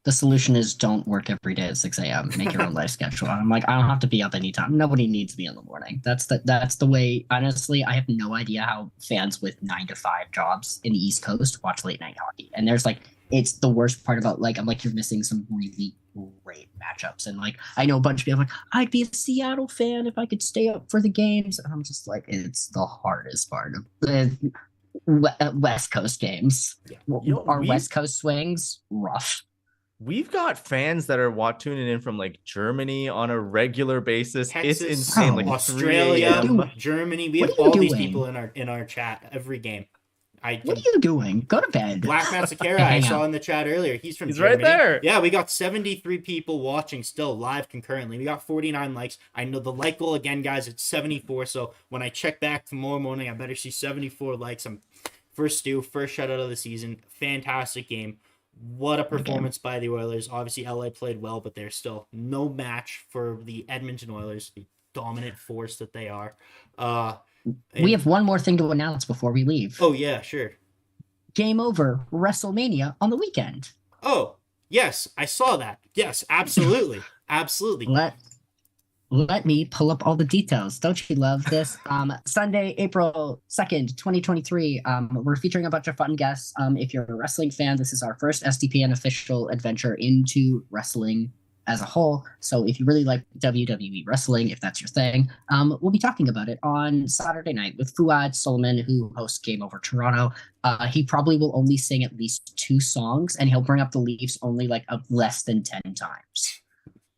The solution is don't work every day at 6 a.m. Make your own life schedule. I'm like, I don't have to be up anytime. Nobody needs me in the morning. That's the way. Honestly, I have no idea how fans with 9 to 5 jobs in the East Coast watch late night hockey. And there's like, it's the worst part about like, I'm like, you're missing some really great matchups. And like, I know a bunch of people are like, I'd be a Seattle fan if I could stay up for the games. And I'm just like, it's the hardest part of the West Coast games. Yeah. Our West Coast swings, rough. We've got fans that are tuning in from like Germany on a regular basis. Texas, it's insane. Like Australia, Germany. We have all these people in our chat every game. What are you doing? Go to bed. Black Massacera, I saw in the chat earlier. He's from Germany. Right there. Yeah, we got 73 people watching still live concurrently. We got 49 likes. I know the like goal again, guys. It's 74. So when I check back tomorrow morning, I better see 74 likes. I'm first shutout of the season. Fantastic game. What a performance by the Oilers. Obviously, LA played well, but they're still no match for the Edmonton Oilers, the dominant force that they are. We have one more thing to announce before we leave. Oh, yeah, sure. Game over, WrestleMania on the weekend. Oh, yes, I saw that. Yes, absolutely. Absolutely. Let me pull up all the details. Don't you love this? Sunday, April 2nd, 2023. We're featuring a bunch of fun guests. If you're a wrestling fan, this is our first SDPN official adventure into wrestling as a whole. So if you really like WWE wrestling, if that's your thing, we'll be talking about it on Saturday night with Fuad Solomon, who hosts Game Over Toronto. He probably will only sing at least 2 songs, and he'll bring up the Leafs only like less than 10 times.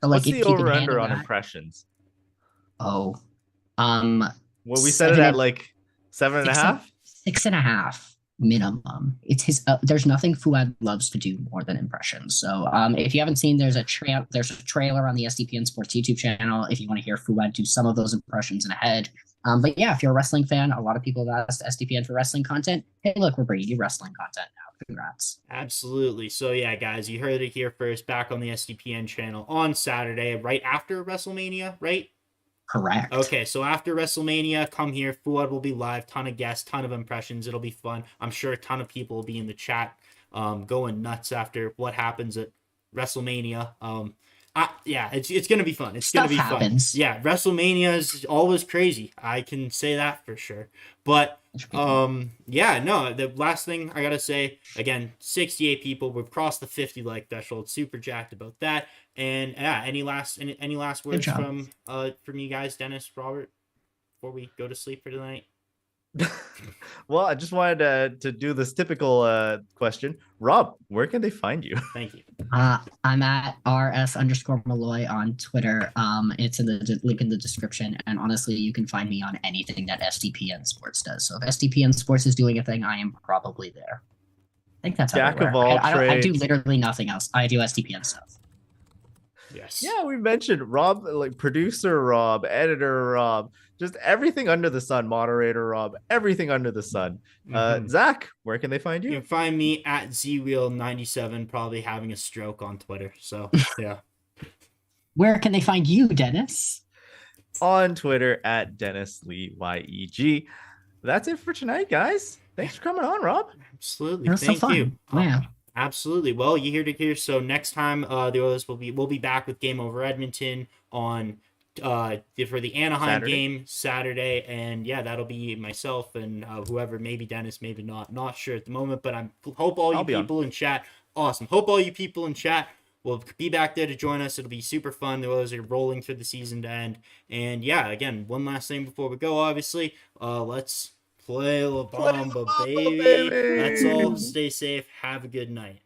So, like, what's the over-under on impressions? Oh, well, we set it at like 7.5, 6.5 minimum. It's his. There's nothing Fuad loves to do more than impressions. So, if you haven't seen, there's a trailer on the SDPN Sports YouTube channel. If you want to hear Fuad do some of those impressions in a head. But yeah, if you're a wrestling fan, a lot of people have asked SDPN for wrestling content. Hey, look, we're bringing you wrestling content now. Congrats. Absolutely. So yeah, guys, you heard it here first. Back on the SDPN channel on Saturday, right after WrestleMania, right? Correct. Okay, so after WrestleMania, come here. Fuad will be live. Ton of guests, ton of impressions. It'll be fun. I'm sure a ton of people will be in the chat going nuts after what happens at WrestleMania. Yeah, it's going to be fun. It's going to be happens. Fun. Yeah, WrestleMania is always crazy. I can say that for sure. But yeah, no, the last thing I got to say, again, 68 people. We've crossed the 50 like threshold. Super jacked about that. And yeah, any last words from you guys, Dennis, Robert, before we go to sleep for tonight? Well, I just wanted to do this typical question. Rob, where can they find you? Thank you. I'm at rs_Molloy on Twitter. It's in the link in the description. And honestly, you can find me on anything that SDPN Sports does. So if SDPN Sports is doing a thing, I am probably there. I think that's Jack of all trades. I do literally nothing else. I do SDPN stuff. Yes. Yeah, we mentioned Rob, like producer Rob, editor Rob, just everything under the sun, moderator Rob, everything under the sun. Zach, where can they find you? You can find me at ZWheel97, probably having a stroke on Twitter. So yeah. Where can they find you, Dennis? On Twitter at Dennis Lee YEG. That's it for tonight, guys. Thanks for coming on, Rob. Absolutely. Thank you. Wow. Absolutely. Well, you heard it here. So next time, the Oilers we'll be back with Game Over Edmonton on for the Anaheim game Saturday, and yeah, that'll be myself and whoever, maybe Dennis, maybe not sure at the moment, but hope all you people in chat. Awesome. Hope all you people in chat will be back there to join us. It'll be super fun. The Oilers are rolling through the season to end, and yeah, again, one last thing before we go. Obviously, let's play La Bamba, baby. That's all. Stay safe. Have a good night.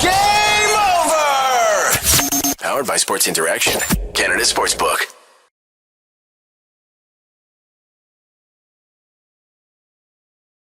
Game over! Powered by Sports Interaction, Canada Sportsbook.